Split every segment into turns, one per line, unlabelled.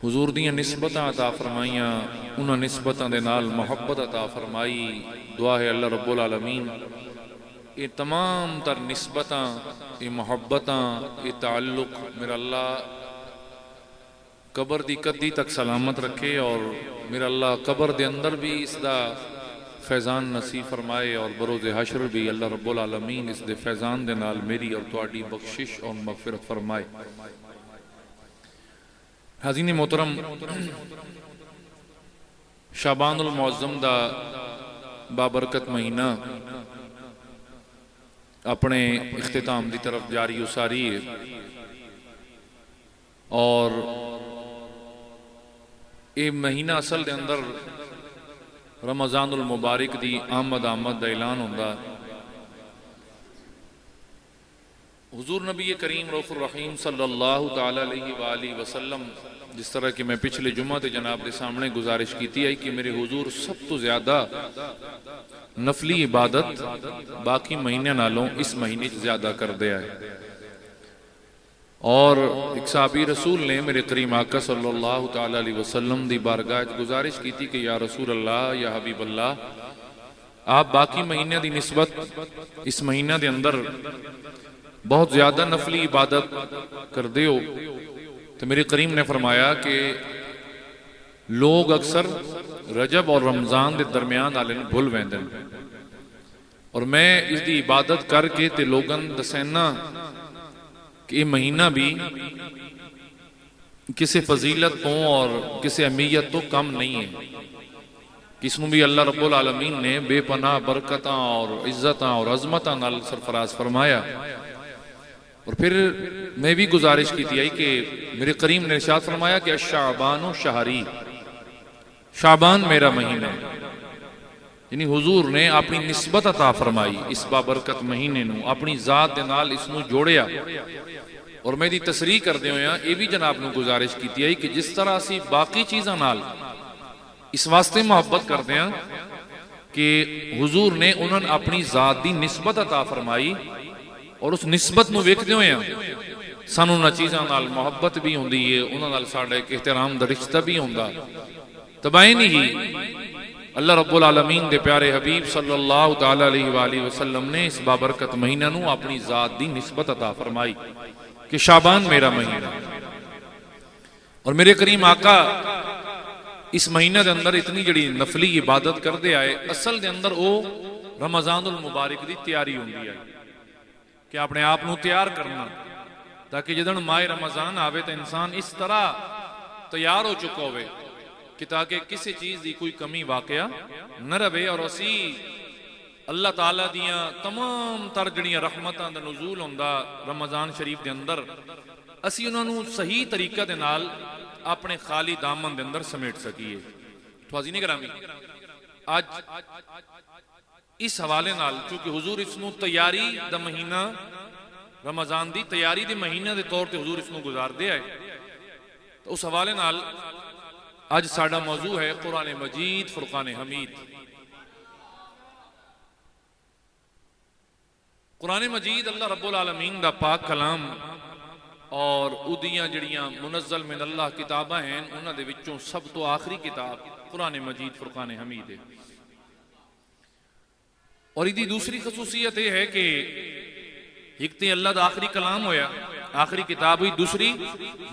حضور دیاں نسبتاں عطا فرمائیاں، انہاں نسبتاں دے نال محبت عطا فرمائی۔ دعا ہے اللہ رب العالمین یہ تمام تر نسبتاں، یہ محبتاں، یہ تعلق میرا اللہ قبر دی کدی تک سلامت رکھے، اور میرا اللہ قبر دے اندر بھی اس دا فیضان نصیب فرمائے، اور بروز حشر بھی اللہ رب العالمین اس دے فیضان دے نال میری اور تواڈی بخشش اور مغفرت فرمائے۔ حاضرین محترم، شعبان المعظم دا بابرکت مہینہ اپنے اختتام دی طرف جاری اساری ہے، اور یہ مہینہ اصل دے اندر رمضان المبارک دی آمد دا اعلان ہوندہ۔ حضور نبی کریم رؤوف الرحیم صلی اللہ تعالیٰ علیہ وآلہ وسلم، جس طرح کہ میں پچھلے جمعہ تے جناب دے سامنے گزارش کیتی ہے کہ میرے حضور سب تو زیادہ نفلی عبادت باقی مہینے نالوں اس مہینے زیادہ کر دیا ہے، اور ایک صحابی رسول نے میرے کریم آقا صلی اللہ تعالیٰ علیہ وسلم دی بارگاہ گزارش کی تھی کہ یا رسول اللہ، یا حبیب اللہ، آپ باقی مہینے دی نسبت اس مہینہ دے اندر بہت زیادہ نفلی عبادت کر دے ہو۔ تو میرے کریم نے فرمایا کہ لوگ اکثر رجب اور رمضان دے درمیان آلے بھول ویندن، اور میں اس دی عبادت کر کے تے لوگن دسینا کہ یہ مہینہ بھی کسی فضیلت تو اور کسی اہمیت تو کم نہیں ہے، کہ اس میں بھی اللہ رب العالمین نے بے پناہ برکتاں اور عزتاں اور عظمتاں نال سرفراز فرمایا۔ اور پھر میں بھی گزارش کی تھی کہ میرے کریم نے ارشاد فرمایا کہ شعبان و شہری، شعبان میرا مہینہ ہے، یعنی حضور نے اپنی نسبت عطا فرمائی اس بابرکت مہینے نو، اپنی ذات دے نال اس نو جوڑیا۔ اور میں دی تصریح کر دے ہویا یہ بھی جناب نو گزارش کی تھی کہ جس طرح اسی باقی چیزاں نال اس واسطے محبت کر دیا کہ حضور نے انہوں نے اپنی ذات دی نسبت عطا فرمائی، اور اس نسبت نو ویکھ دے ہویا سانو انہاں چیزاں نال محبت بھی ہوندی ہے، انہاں نال ساڈا ایک احترام دا رشتہ بھی ہوندا۔ تبائن ہی اللہ رب العالمین دے پیارے حبیب صلی اللہ تعالیٰ علیہ وآلہ وسلم نے اس بابرکت مہینہ نو اپنی ذات دی نسبت عطا فرمائی کہ شعبان میرا مہینہ، اور میرے کریم آقا اس مہینہ دے اندر اتنی جڑی نفلی عبادت کر دے آئے، اصل دے اندر او رمضان المبارک دی تیاری ہوندی ہے کہ اپنے آپ نو تیار کرنا، تاکہ جدن ماہ رمضان آوے تو انسان اس طرح تیار ہو چکا ہوئے کہ تاکہ کسی چیز دی کوئی کمی واقعہ نہ رہے، اور اسی اللہ تعالیٰ دیاں تمام تر جڑیاں رحمتاں دا نزول ہوندا رمضان شریف دے اندر، اسی انہاں نو صحیح طریقہ دے نال اپنے خالی دامن دے اندر سمیٹ سکیے۔ تو حاضرین گرامی، آج اس حوالے نال چونکہ حضور اس نو تیاری دا مہینہ رمضان دی تیاری دے مہینہ دے طور تے حضور اس نو گزار دے آئے، تو اس حوالے نال آج ساڑا موضوع ہے قرآن مجید فرقان حمید۔ قرآن مجید اللہ رب العالمین دا پاک کلام، اور ادیاں جڑیاں منزل من اللہ کتاباں ہیں انہاں دے وچوں سب تو آخری کتاب قرآن مجید فرقان حمید ہے۔ اور یہ دوسری خصوصیت یہ ہے کہ ایک تے اللہ دا آخری کلام ہویا، آخری کتاب ہوئی، دوسری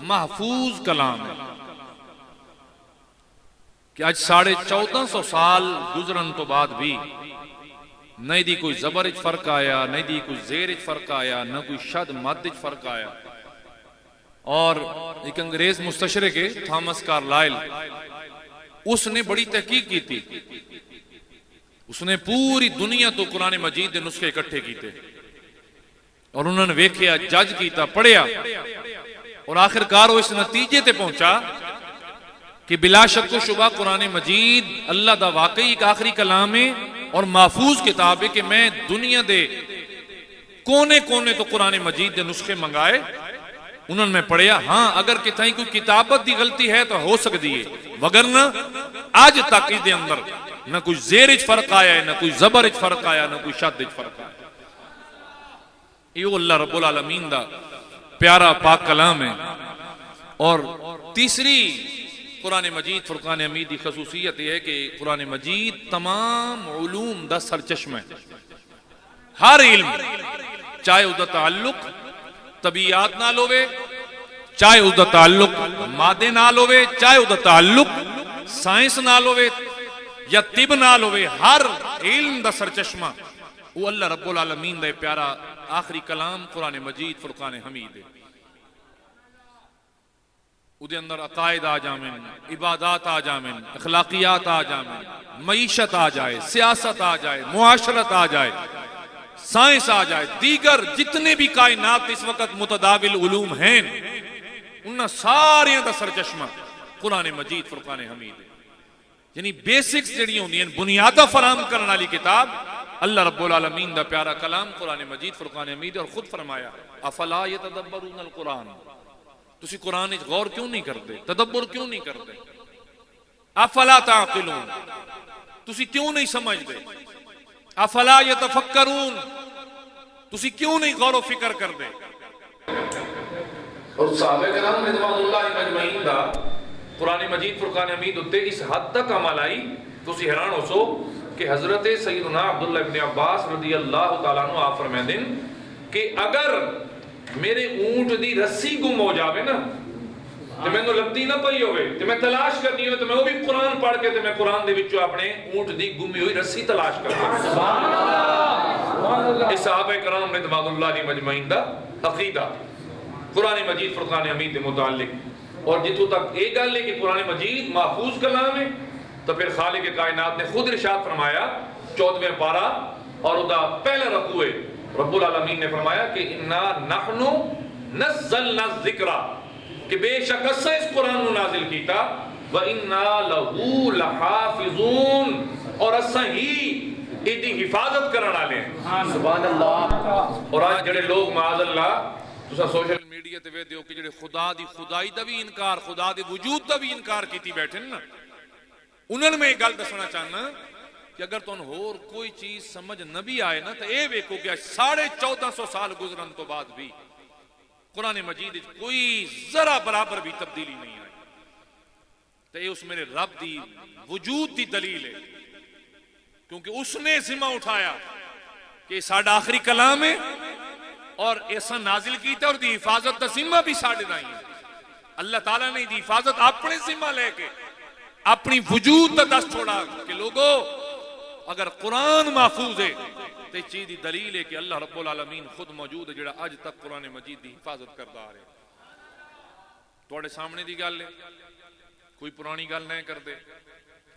محفوظ کلام ہے، کہ آج 1450 سال گزرن تو بعد بھی نہ دی کوئی زبر اچ فرق آیا، نہ دی کوئی زیر اچ فرق آیا، نہ کوئی شد مد اچ فرق آیا۔ اور ایک انگریز مستشرق ہے تھامس کارلائل، اس نے بڑی تحقیق کی تھی، اس نے پوری دنیا تو قرآن مجید دے نسخے اکٹھے کیتے، اور انہوں نے ویکھیا، جج کیتا، پڑھیا، اور آخرکار وہ اس نتیجے تے پہنچا کہ بلا شک و شبہ قرآن مجید اللہ دا واقعی ایک آخری کلام ہے اور محفوظ کتاب ہے، کہ میں دنیا دے کونے کونے تو قرآن مجید دے نسخے منگائے، انہوں نے پڑھیا، ہاں اگر کتائیں کوئی کتابت دی غلطی ہے تو ہو سکتی ہے، وگرنہ آج تک اس دے اندر نہ کوئی زیر اچ فرق آیا ہے، نہ کوئی زبر اچ فرق آیا، نہ کوئی شد اچ فرق آیا۔ یہ اللہ رب العالمین دا پیارا پاک کلام ہے۔ اور تیسری قرآن مجید فرقان حمید کی خصوصیت یہ ہے کہ قرآن مجید تمام علوم دا سرچشمہ ہے. ہر علم چاہے اس دا تعلق طبیعات نال ہوئے, چاہے اس دا تعلق مادے نال ہوئے, چاہے اس دا تعلق سائنس نال ہوئے یا طب نال ہوئے, ہر علم دا سرچشمہ وہ اللہ رب العالمین دا پیارا آخری کلام قرآن مجید فرقان حمید ہے. ادھے اندر عقائد آ جامن, عبادات آ جامن, اخلاقیات آ جامن, معیشت آ جائے, سیاست آ جائے, معاشرت آ جائے, سائنس آ جائے, دیگر جتنے بھی کائنات اس وقت متداول علوم ہیں انہاں سارے دا سرچشمہ قرآن مجید فرقان حمید ہے. یعنی بیسکس جڑی ہوندی ہیں, بنیادہ فراہم کرنے والی کتاب اللہ رب العالمین دا پیارا کلام قرآن مجید فرقان حمید. اور خود فرمایا افلا یتدبرون القرآن, تسی قرآن وچ غور کیوں نہیں کرتے, تدبر کیوں نہیں کرتے, افلا تعقلون, تسی کیوں نہیں سمجھتے, افلا یتفکرون, تسی کیوں نہیں غور و فکر کرتے. اور صحابہ کرام رضوان اللہ مجمعین دا قرآن مجید فرقان حمید اتے اس حد تک عمل آئی تسی حیران ہو سو کہ حضرت سیدنا عبداللہ ابن عباس رضی اللہ تعالیٰ عنہ آپ فرمائے دن کہ اگر میرے اونٹ دی رسی گم ہو جاوے نا تو میں نے لبدی نہ پئی ہوئے تو میں تلاش کرنی ہوئے تو میں وہ بھی قرآن پڑھ کے تو میں قرآن دے وچوں اپنے اونٹ دی گمی ہوئی رسی تلاش کرتا. اس صحابہ کرام رضوان اللہ علیہ مجمعین دا عقیدہ قرآن مجید فرقان حمید دے متعلق. اور جتوں تک ایک گل ہے کہ قرآن مجید محفوظ کلام ہے تو پھر خالق کائنات نے خود ارشاد فرمایا 14ویں پارہ اور ادا پہلا رکوع رب العالمین نے فرمایا کہ انا نحن نزلنا الذکر, کہ بے شک اساں اس قرآن کو نازل کیتا, وَإِنَّا لَهُ لَحَافِظُونَ, اور اساں ہی ایدی حفاظت کرن والے ہیں. سبحان اللہ. اور آج جڑے لوگ معاذ اللہ تساں سوشل میڈیا تے ویکھدے ہو کہ جڑے خدا دی خدائی دا بھی انکار, خدا دے وجود دا بھی انکار کیتی بیٹھے نا, انہوں میں ایک گل دسنا چاہنا کہ اگر تم ہور کوئی چیز سمجھ نہ بھی آئے نا تو اے ویکھو کہ 1450 سال گزرن تو بعد بھی قرآن مجید کوئی ذرا برابر بھی تبدیلی نہیں آئی. تو یہ اس میرے رب دی وجود دی دلیل ہے, کیونکہ اس نے ذمہ اٹھایا کہ ساڈا آخری کلام ہے اور ایسا نازل کیتا اور دی حفاظت دا ذمہ بھی ساڈے نہیں ہے. اللہ تعالیٰ نے دی حفاظت اپنے ذمہ لے کے اپنی وجود دا دست چھوڑا کہ لوگو اگر قرآن محفوظ ہے تو اس چیز دی دلیل ہے کہ اللہ رب العالمین خود موجود ہے جڑا اج تک قرآن مجید دی حفاظت کرتا آ رہے ہیں. تواڈے سامنے دی گل ہے, کوئی پرانی گل نہیں کرتے.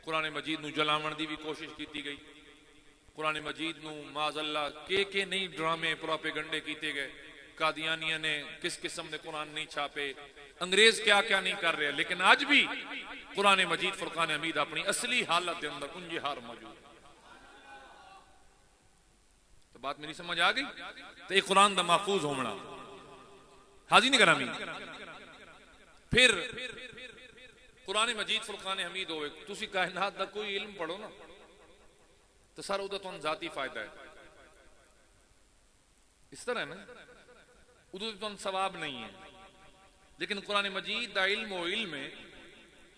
قرآن مجید نو جلاون دی بھی کوشش کیتی گئی, قرآن مجید نو معاذ اللہ کے نہیں ڈرامے پروپیگنڈے کیتے گئے, قادیانیہ نے کس قسم نے قرآن نہیں چھاپے, انگریز کیا کیا نہیں کر رہے, لیکن آج بھی قرآن مجید فرقان حمید اپنی اصلی حالت کے اندر کنجہار موجود. تو بات میری سمجھ آ گئی. تو یہ قرآن دا محفوظ ہونا حاضر نہیں کرامی. پھر قرآن مجید فرقان حمید ہوئے, تسی کائنات دا کوئی علم پڑھو نا تو سر ادھر تو ذاتی فائدہ ہے, اس طرح ہے نا, ادھر تو ثواب نہیں ہے. لیکن قرآن مجید دا علم و علم ہے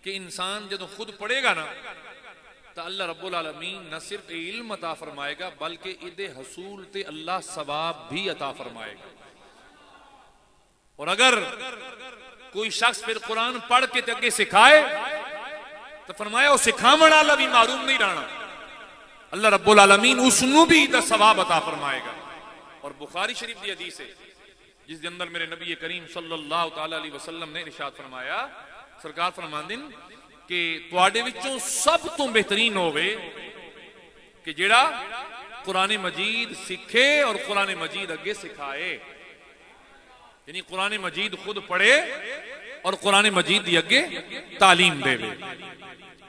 کہ انسان جدو خود پڑھے گا نا تو اللہ رب العالمین نہ صرف علم عطا فرمائے گا بلکہ ادھے حصول تے اللہ ثواب بھی عطا فرمائے گا. اور اگر کوئی شخص پھر قرآن پڑھ کے تے اگے سکھائے تو فرمایا وہ سکھاون والا بھی معروم نہیں رہنا, اللہ رب العالمین اس نو بھی دا ثواب عطا فرمائے گا. اور بخاری شریف دی حدیث ہے جس کے اندر میرے نبی کریم صلی اللہ تعالی علیہ وسلم نے ارشاد فرمایا, سرکار فرماندن کہ تواڈے وچوں سب تو بہترین ہوئے کہ جڑا قرآن مجید سکھے اور قرآن مجید اگے سکھائے. یعنی قرآن مجید خود پڑھے اور قرآن مجید دی اگے تعلیم دے.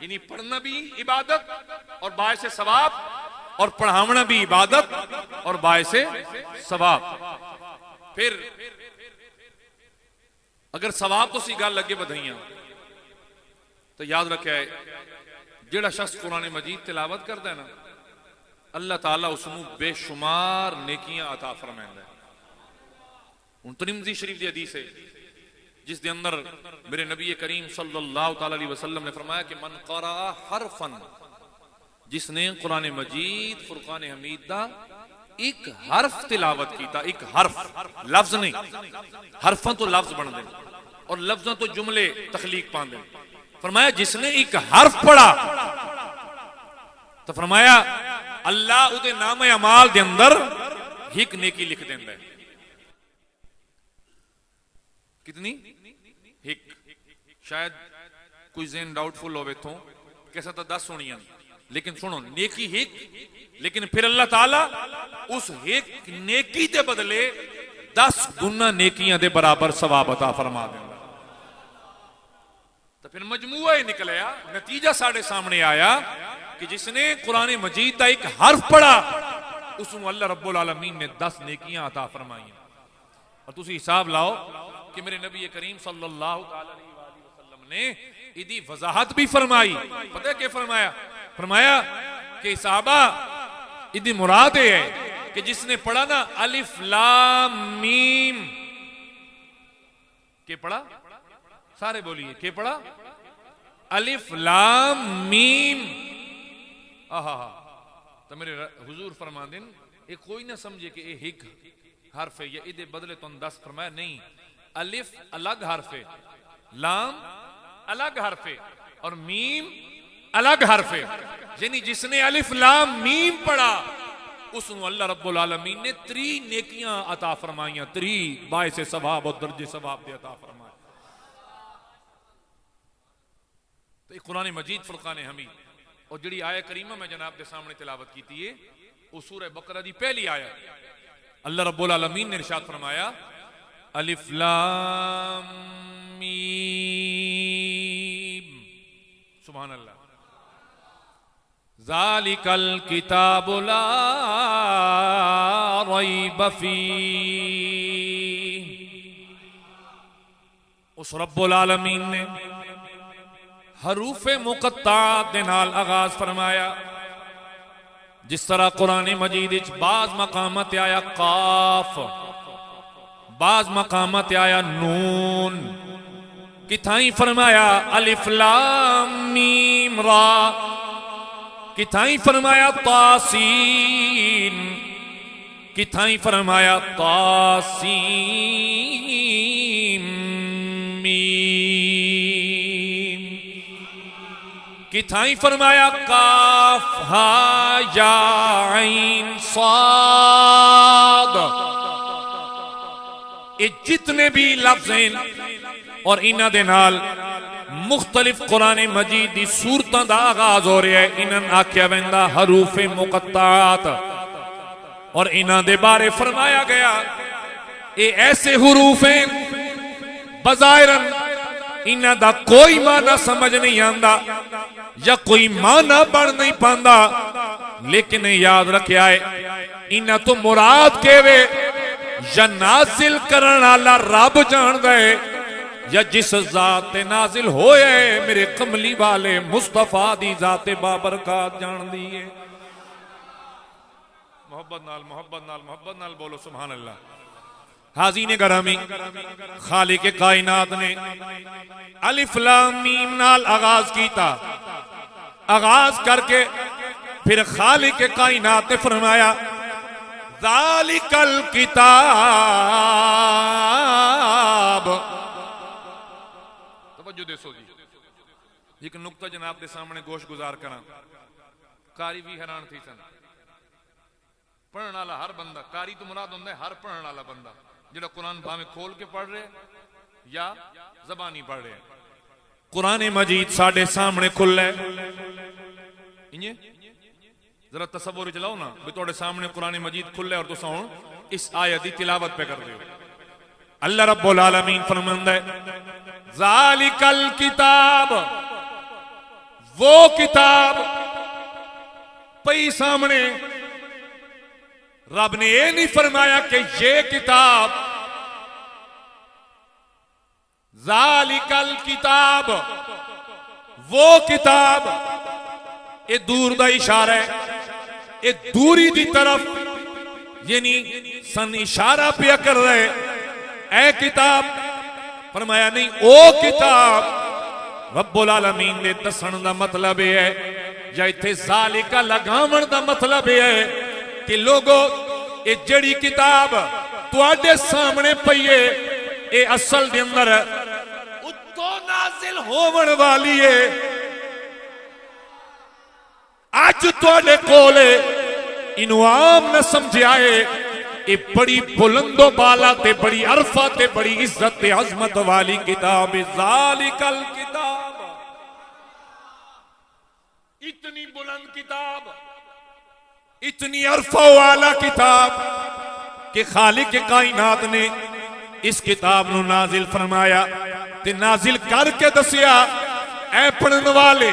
یعنی پڑھنا بھی عبادت اور باعث ثواب, اور پڑھاونا بھی عبادت اور باعث ثواب. پھر اگر ثواب تو سی گل لگے بدھائیاں تو یاد رکھے جڑا شخص قرآن مجید تلاوت کرتا ہے نا اللہ تعالیٰ اس نو بے شمار نیکیاں عطا فرمائندا ہے. ان ترمذی شریف دی حدیث ہے جس دے اندر میرے نبی کریم صلی اللہ تعالی علیہ وسلم نے فرمایا کہ من قرأ حرفا، جس نے قرآن مجید فرقان حمید دا ایک حرف تلاوت کیتا، ایک حرف، لفظ نہیں، حرفاں تو لفظ بن دے اور لفظاں تو جملے تخلیق پان دے، فرمایا جس نے ایک حرف پڑھا تو فرمایا اللہ او دے نام اعمال دے اندر ایک نیکی لکھ دیندا ہے. کتنی؟ ایک. شاید کوئی ذہن ڈاؤٹ فل ہوئے تو کیسا تو 10 سنیاں، لیکن سنو نیکی ایک، لیکن پھر اللہ تعالیٰ اس ایک نیکی دے بدلے 10 گنا نیکیاں دے برابر ثواب عطا فرما دیں. تو پھر مجموعہ ہی نکلیا، نتیجہ ساڑھے سامنے آیا کہ جس نے قرآن مجید دا ایک حرف پڑھا اس میں اللہ رب العالمین نے 10 نیکیاں عطا فرمائی. اور تسی حساب لاؤ کہ میرے نبی کریم صلی اللہ علیہ وسلم نے ادھی وضاحت بھی فرمائی. پتہ ہے کہ فرمایا؟ فرمایا کہ صحابہ ادھی مراد ہے کہ جس نے پڑھا نا الف لام میم، کہ پڑھا؟ سارے بولیے کہ پڑھا؟ الف لام میم. تو میرے حضور فرما دیں ایک کوئی نہ سمجھے کہ یہ ایک حرف ہے یا ادھے بدلے تو 10 فرمایا نہیں، الف الگ حرف ہے، لام الگ حرف ہے اور میم الگ حرف ہے. یعنی جس نے الف لام میم پڑھا اس نے اللہ رب العالمین نے 3 نیکیاں عطا فرمائیاں، 3 باعث ثواب اور درجے ثواب دے عطا فرمائے. تو ایک قرآن مجید فرقان حمید اور جڑی آیہ کریمہ میں جناب کے سامنے تلاوت کی تھی وہ سورہ بقرہ دی پہلی آیہ. اللہ رب العالمین نے ارشاد فرمایا الف لام میم، سبحان اللہ، ذالک الکتاب لا ریب فیہ. اس رب العالمین نے حروف مقطعات دے نال آغاز فرمایا. جس طرح قرآن مجید اچ بعض مقامات آیا قاف، بعض مقامات آیا نون، کتھائیں فرمایا الف لام میم را، کتھائیں فرمایا تاسین، کتھائیں فرمایا تاسین میم، کتھائیں فرمایا کاف ہا یا عین صاد. یہ جتنے بھی لفظ ہیں اور انہاں دے نال مختلف قرآن مجید دی صورتاں دا آغاز ہو رہا ہے، انہاں آکھیا ویندا حروف مقطعات. اور انہاں دے بارے فرمایا گیا یہ ایسے حروف ہیں بظاہراً انہاں دا کوئی معنی سمجھ نہیں آندا یا کوئی معنی بڑھ نہیں پاندا، لیکن یاد رکھیا ہے انہاں تو مراد کے وے یا نازل کرن والا رب جان دے یا جس ذات نازل ہوئے میرے کملی والے مصطفیٰ دی ذات بابرکات جان دیئے. محبت نال محبت نال محبت نال بولو سبحان اللہ. حاضرین گرامی، خالق کائنات نے الف لام میم نال آغاز کیتا، آغاز کر کے پھر خالق کائنات نے فرمایا ذالک الکتاب. توجہ دے سو جی، ایک نقطہ جناب دے سامنے گوش گزار کرنا. کاری بھی حیران تھی سن، پڑھن والا ہر بندہ، کاری تو مراد ہوندا ہے ہر پڑھن والا بندہ جڑا قرآن بھاویں کھول کے پڑھ رہے یا زبانی پڑھ رہے. قرآن مجید ساڑھے سامنے کھل ہے، انجھے ذرا تصور چلاؤ نا بھی توڑے سامنے قرآن مجید کھل ہے اور تو ساؤں اس آیت دی تلاوت پہ کر دے. اللہ رب العالمین فرماتا ہے ذالک الکتاب، وہ کتاب پئی سامنے. رب نے یہ نہیں فرمایا کہ یہ کتاب، ذالک الکتاب وہ کتاب، یہ دور دا اشارہ ہے، یہ دوری دی طرف یعنی سن اشارہ پیا کر رہے. اے کتاب
فرمایا نہیں او کتاب رب العالمین دے دسن دا مطلب ہے یا ایتھے ذالک لگاون دا مطلب ہے کہ لوگو اے جڑی کتاب تواڈے سامنے پئی ہے اے اصل دے اندر اتوں نازل ہون والی ہے آج تواڈے کولے انو عام نہ سمجھ آئے اے بڑی بلند و بالا تے بڑی عرفہ تے بڑی عزت تے عظمت والی کتاب ذالک الکتاب اتنی بلند کتاب اتنی عرفہ والا کتاب کہ خالق کائنات نے اس کتاب نو نازل فرمایا تے نازل کر کے دسیا اے پڑھن والے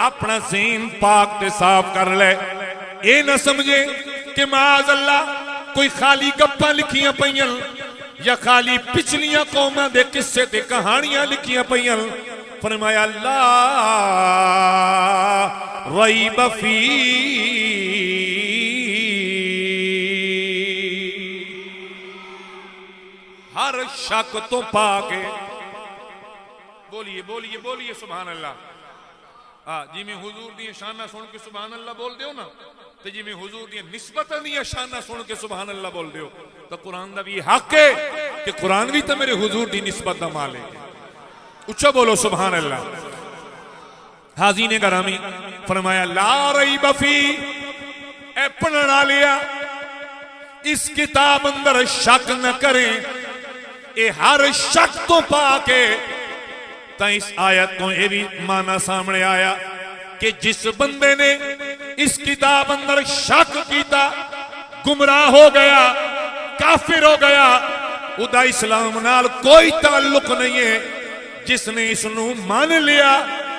اپنا ذہن پاک تے صاف کر لے اے نہ سمجھے کہ معاذ اللہ کوئی خالی گپاں لکھیاں پئیاں یا خالی پچھلیاں قوماں دے قصے تے کہانیاں لکھیاں پئیاں فرمایا لا ریب فی ہر شک تو پاکے بولیے بولیے بولیے سبحان اللہ جی میں حضور دی شانہ سن کے سبحان اللہ بول دیو نا تو جی میں حضور دی نسبت دی شانہ سن کے سبحان اللہ بول دیو تو قرآن دا بھی حق ہے کہ قرآن بھی تو میرے حضور دی نسبت دا مال ہے اچھا بولو سبحان اللہ حاضرین گرامی فرمایا لا ریب فی اے پڑھنا لیا اس کتاب اندر شک نہ کریں اے ہر شک تو پاکے تا اس آیت کو یہ بھی معنی سامنے آیا کہ جس بندے نے اس کتاب اندر شک کیتا گمراہ ہو گیا کافر ہو گیا ادا اسلام نال کوئی تعلق نہیں ہے جس نے اس نو مان لیا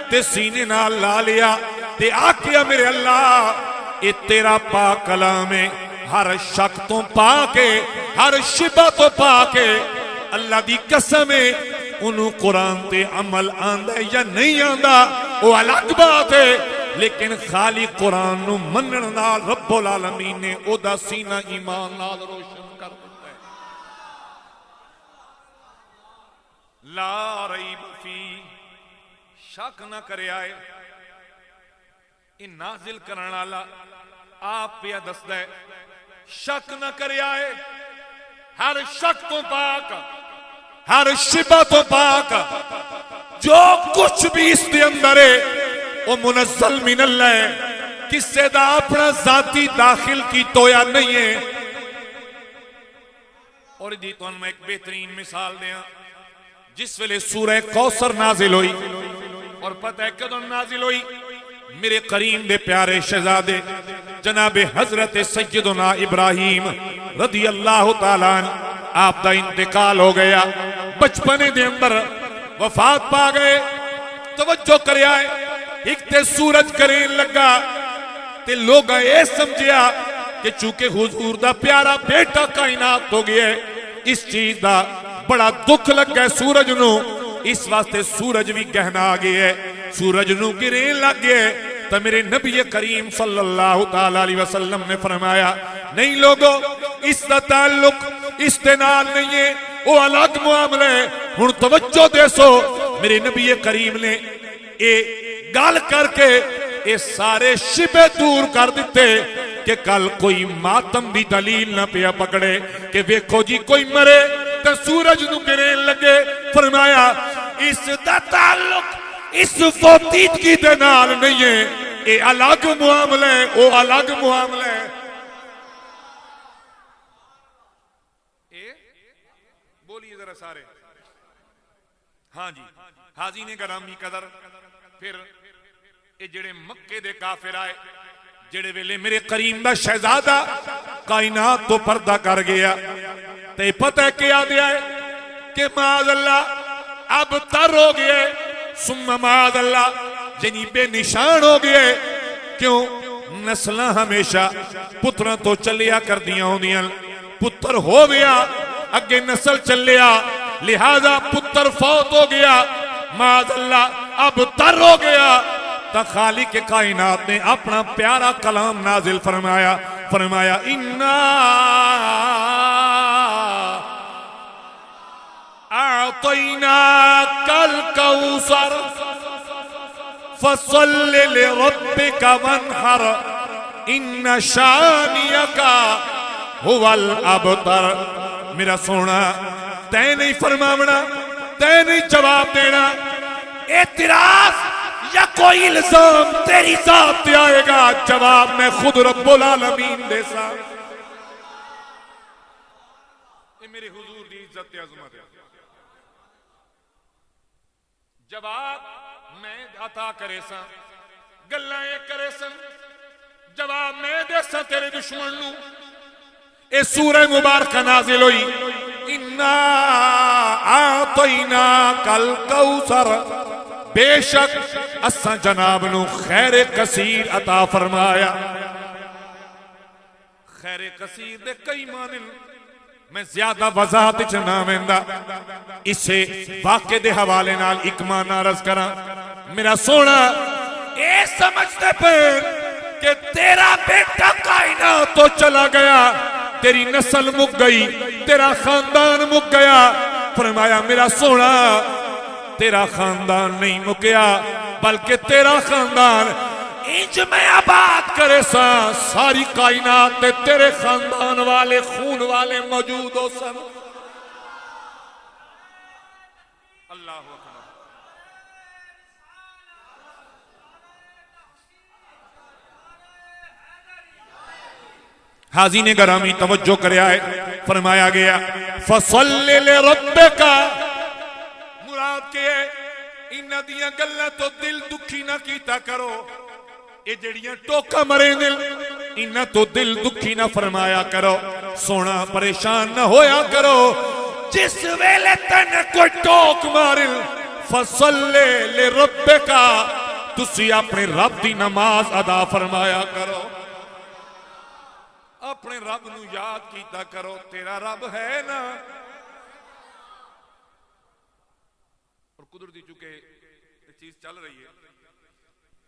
تے سینے نال لا لیا تے آکیا میرے اللہ اے تیرا پاک کلام ہے ہر شک تو پاکے ہر شبہ تو پاکے اللہ دی قسم ہے انہوں قرآن تے عمل آندہ یا نہیں آندہ وہ الگ بات ہے لیکن خالی قرآن نو منن نال رب العالمین نے او دا سینہ ایمان نال روشن کر دیتا ہے لا ریب فی شک نہ کرے آئے ان نازل کرنا اللہ آپ پہ دستا ہے شک نہ کرے آئے ہر شک تو پاک ہر شبہ تو پاک جو کچھ بھی اس دے اندر ہے وہ منزل من اللہ ہے کس سے دا اپنا ذاتی داخل کی تویا نہیں ہے اور دی تو میں ایک بہترین مثال دیا جس ویلے سورہ کوثر نازل ہوئی اور پتہ ہے کدوں نازل ہوئی میرے کریم دے پیارے شہزادے جناب حضرت سیدنا ابراہیم رضی اللہ تعالیٰ عنہ آپ دا انتقال ہو گیا بچپنے دے اندر وفات پا گئے توجہ کرے آئے ایک تے سورج کریں لگا تے لوگ اے سمجھیا کہ چونکہ حضور دا پیارا بیٹا کائنات ہو گیا ہے اس چیز دا بڑا دکھ لگ گیا سورج نو اس واسطے سورج بھی گہنا آگئے ہے سورج نو گریں لگ گئے تو میرے نبی کریم صلی اللہ تعالیٰ علیہ وسلم نے فرمایا نہیں لوگو اس دا تعلق استنال نہیں ہے وہ الگ معاملہ ہے ہن توجہ دے سو میرے نبی کریم نے اے گال کر کے اے سارے شبہ دور کر دیتے کہ کل کوئی ماتم بھی دلیل نہ پیا پکڑے کہ ویکھو جی کوئی مرے تو سورج نو گرین لگے فرمایا اس دا تعلق اس فوتیدگی دے نال نہیں ہے اے الگ معاملہ ہے او الگ معاملہ ہے بولیے ذرا سارے ہاں جی حاضرین گرامی قدر پھر اے جڑے مکے دے کافر آئے جڑے ویلے میرے کریم دا شہزادہ کائنات تو پردہ کر گیا تے پتہ ہے کیا دیا ہے کہ معاذ اللہ اب تر ہو گئے ثم معاذ اللہ جنیب نشان ہو گئے کیوں نسلہ ہمیشہ پتروں تو چلیا کر دیا ہوں دیاں پتر ہو گیا اگے نسل چلیا لہذا پتر فوت ہو گیا معاذ اللہ اب تر ہو گیا تا خالق کائنات نے اپنا پیارا کلام نازل فرمایا فرمایا انا أعطيناك الكوثر فصل لربك وانحر إن شانئك هو الأبتر. میرا سونا تے نہیں فرماونا، تے نہیں جواب دینا، اعتراض یا کوئی الزام تیری ذات پہ آئے گا، جواب میں خود رب العالمین دے سا. یہ میرے حضور دی عزت عظمت ہے. جواب میں عطا کرے سا، گلاں یہ کرے سا، جواب میں دے سا تیرے دشمن نو. اے سورہ مبارکہ نازل ہوئی اِنَّا أَعْطَيْنَاكَ الْكَوْثَرَ، بے شک اساں جناب نو خیر کثیر عطا فرمایا. خیر کثیر دے کئی معنی میں زیادہ وضاحت چ نہ ویندا، اسے واقعے دے حوالے نال ایک معنی عرض کراں. میرا سونا اے سمجھتے پے کہ تیرا بیٹا کائنات تو چلا گیا، تیری نسل مک گئی، تیرا خاندان مک گیا. فرمایا میرا سونا تیرا خاندان نہیں مکیا، بلکہ تیرا خاندان انج میں آباد کرے سا، ساری کائنات تے تیرے خاندان والے خون والے موجود ہو سن. اللہ اکبر. حاضرین گرامی توجہ کرے آئے، فرمایا گیا فَصَلِّ لِرَبِّكَ، مراد کے انہاں دیاں گلاں تو دل دکھی نہ کیتا کرو، اے جڑیاں ٹوکا مرے دل انہاں تو دل دکھی نہ فرمایا کرو، سونا پریشان نہ ہویا کرو. جس ویلے تن کوئی ٹوک مارل فَصَلِّ لِرَبِّكَ، تسی اپنے رب دی نماز ادا فرمایا کرو، اپنے رب نو یاد کیتا کرو، تیرا رب ہے نا. اور قدرتی چونکہ یہ چیز چل رہی ہے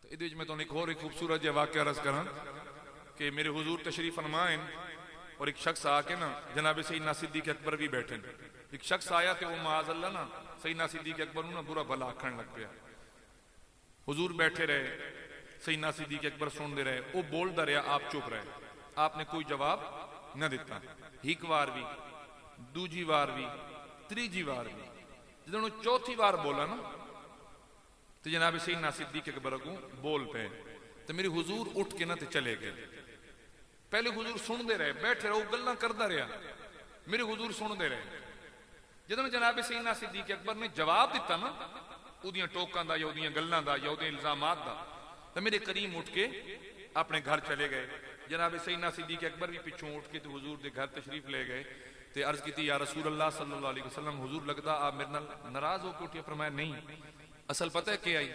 تو ادھر میں تو ایک اور ایک خوبصورت جہ واقعہ عرض کرا کہ میرے حضور تشریف فرمائیں اور ایک شخص آ کے نا جناب سیدنا صدیق اکبر بھی بیٹھے. ایک شخص آیا کہ وہ معاذ اللہ نا سیدنا صدیق اکبر نا برا بھلا آکھن لگ پیا. حضور بیٹھے رہے، سیدنا صدیق اکبر سن دے رہے، وہ بولدا رہا، آپ چپ رہے. آپ نے کوئی جواب نہ دیتا. ایک وار بھی، دوجی وار بھی، تریجی وار بھی. جدوں چوتھی وار بولا نا تو جناب سیدنا صدیق اکبر کو بول پے تو میرے حضور اٹھ کے نہ تے چلے گئے. پہلے حضور سن دے رہے، بیٹھے رہے، گلاں کردا رہا، میرے حضور سن دے رہے. جدوں جناب سیدنا صدیق اکبر نے جواب دیتا نا اودیاں ٹوکاں دا یا اودیاں گلاں دا یا اودے الزامات دا، تو میرے کریم اٹھ کے اپنے گھر چلے گئے. جناب سیدنا صدیق اکبر بھی پچھوں اٹھ کے تو حضور دے گھر تشریف لے گئے تے عرض کی تھی یا رسول اللہ صلی اللہ علیہ وسلم، حضور لگتا آپ میرے نال ناراض ہو کے اٹھے. فرمایا نہیں، اصل پتہ ہے کیا آئی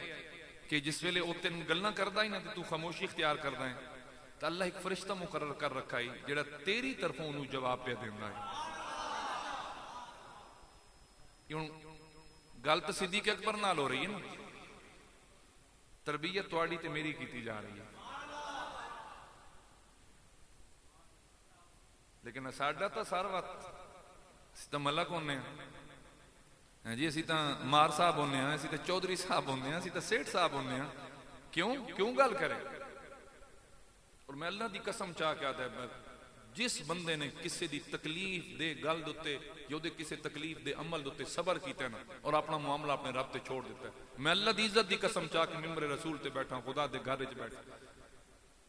کہ جس ویلے او تین گلاں کردا ہی نہ تے تو خاموشی اختیار کردا ہے تو اللہ ایک فرشتہ مقرر کر رکھا ہے جڑا تیری طرفوں انہوں جواب پہ دیندا ہے. کیوں گل تو صدیق اکبر نال ہو رہی ہے نا، تربیت تواڈی تے میری کیتی جا رہی ہے. لیکن ساڈا تو سر وقت اسی تو ملک ہونے ہیں جی، اسی تو مار صاحب ہونے ہیں، اسی تو چودھری صاحب ہونے ہیں، اسی تو سیٹھ صاحب ہونے ہیں. کیوں گل کرے؟ اور میں اللہ دی قسم چاہ کے آتا ہے جس بندے نے کسی دی تکلیف دے گل دوتے یا دے کسی تکلیف دے عمل دوتے صبر کیتا ہے نا اور اپنا معاملہ اپنے رب تے چھوڑ دیتا ہے، میں اللہ دی عزت دی قسم چاہ کے ممبر رسول تے بیٹھا ہوں، خدا دے گھر وچ بیٹھا،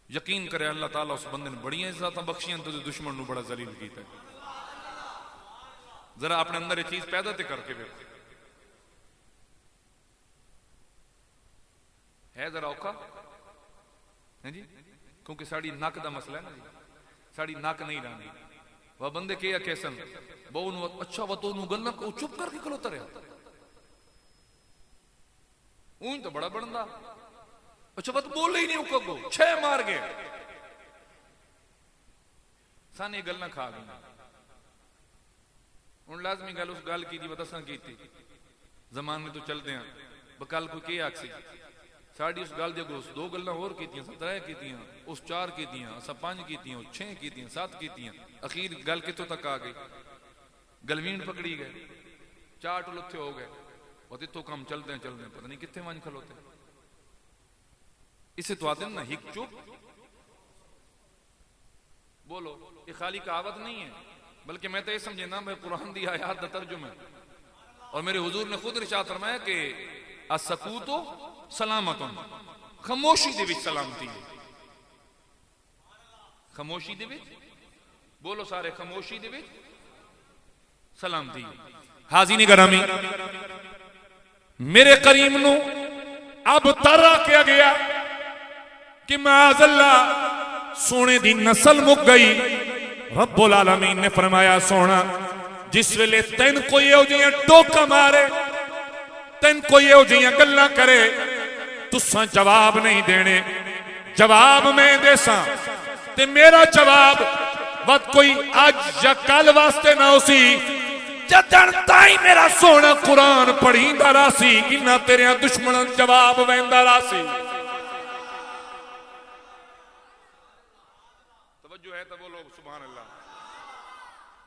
یقین کرے اللہ تعالیٰ اس بندے نے بڑی عزت بخشیاں تو دشمن نو بڑا ذلیل کیتا ہے. ذرا اپنے اندر یہ چیز پیدا تے کر کے دیکھو. ہے ذرا اوکھا ہے جی، کیونکہ ساڑی ناک دا مسئلہ ہے نا جی، ساڑی ناک نہیں رہنی. وہ بندے کیا کیسن بہو نو اچھا وہ تو نو گلنا کو چپ کر کے کھلوتا رہا، اون تو بڑا بڑندا. اچھا وہ تو بولے ہی نہیں اوکھا کو، 6 مار گئے سانے گلنا کھا گئی. ان لازمی گل اس گل کی دی وطساں کی تھی زمانے تو چل دیا بکال کوئی کیا آکسی ساڑی اس گل دے گو اس 2 گلنا اور کی تیاں 3 کی تیاں اس 4 کی تیاں اسا 5 کی تیاں 6 کی تیاں 7 کی تیاں. اخیر گل کتوں تک آ گئی، گلوین پکڑی گئے چار ٹلتھے ہو گئے اور اتو کم چلتے ہیں پتہ نہیں کتنے ون کھلوتے اسے تو آتے ہیں نا ہک چپ بولو یہ خالی کہاوت نہیں ہے بلکہ میں تو یہ سمجھے نا میں قرآن دی آیات دا ترجمہ ہے اور میرے حضور نے خود ارشاد فرمایا کہ السکوت سلامت خاموشی دے وچ سلامتی ہے خاموشی دے وچ بولو سارے خاموشی دے وچ سلامتی حاضرین گرامی میرے کریم نو اب ترا کیا گیا کہ معاذ اللہ سونے دی نسل مک گئی رب العالمین نے فرمایا سونا جس ویلے تین کوئی ہو جائیں ٹوکا مارے تین کوئی ہو جائیں گلہ کرے تساں جواب نہیں دینے جواب میں دے ساں تے میرا جواب وقت کوئی آج یا کل واسطے نہ اسی جدن تائیں میرا سونا قرآن پڑھیں دا راسی انہا تیرے دشمنان جواب ویندہ راسی توجہ ہے تو بولو سبحان اللہ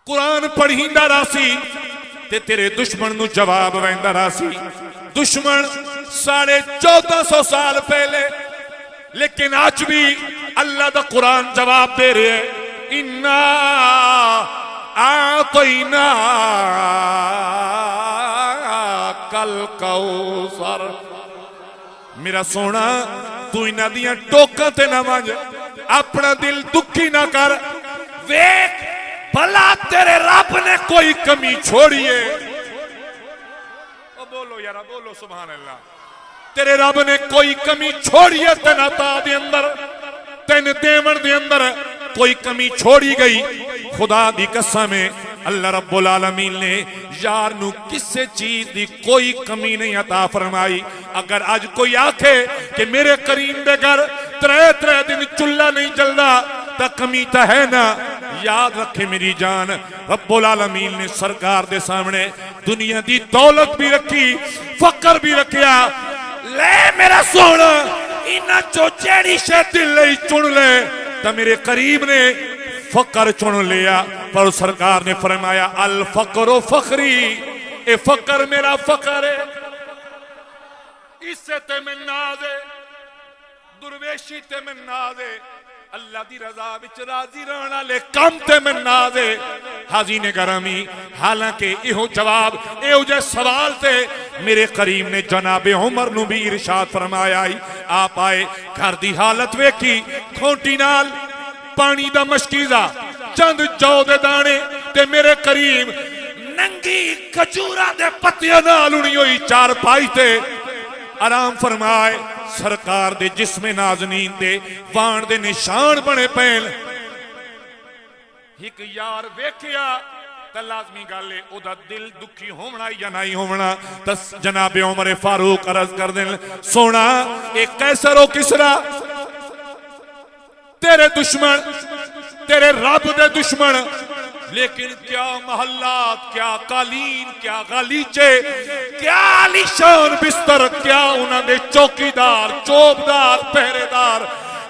قرآن پڑھیں دا راسی تے تیرے دشمن نو جواب ویندہ راسی دشمن 1450 سال پہلے لیکن آج بھی اللہ دا قرآن جواب دے رہے ہیں اِنَّا آتَيْنَا کل کوثر میرا سونا تو انہاں دیاں ٹوکاں تے نہ مانج اپنا دل دکھی نہ کر ویک بھلا تیرے رب نے کوئی کمی چھوڑیے بولو یارا بولو سبحان اللہ تیرے رب نے کوئی کمی چھوڑیے تین عطا دے اندر تین دیمن دے اندر کوئی کمی چھوڑی گئی خدا دی قسم ہے اللہ رب العالمین نے یار نو کسے چیز دی کوئی کمی نہیں عطا فرمائی اگر آج کوئی آکھے کہ میرے کریم دے گھر 3 دن چلہ نہیں جلدا تا کمی تا ہے نا یاد رکھے میری جان رب العالمین نے سرکار دے سامنے دنیا دی دولت بھی رکھی فقر بھی رکھیا لے میرا سونا انہا جو جیڑی شے دل لئی چن لے تا میرے قریب نے فقر چن لیا پر سرکار نے فرمایا الفقر و فخری اے فقر میرا فقر ہے اس سے تے میں نازے درویشی تے میں نازے اللہ دی رضا وچ راضی رہنا لے کم تے میں نازے حاضرین گرامی حالانکہ ایہو جواب ایہو جے سوال تے میرے کریم نے جناب عمر نو بھی ارشاد فرمایا آپ آئے گھر دی حالت ویکھی کھونٹی نال پانی دا مشکیزہ چند جو دے دانے تے میرے کریم ننگی کجورہ دے پتیاں نال انہی ہوئی چار پائی تے آرام فرمائے سرکار دے جسم نازنین دے وان دے نشان بنے پہل ایک یار ویکھیا تا لازمی گالے او دا دل دکھی ہومنا یا نہیں ہومنا تا جناب عمر فاروق عرض کر دیں سونا ایک قیصر و کسرا تیرے دشمن تیرے رب دے دشمن لیکن کیا محلات کیا قالین کیا غلیچے کیا علیشان بستر کیا انہاں دے چوکیدار چوبدار پہرےدار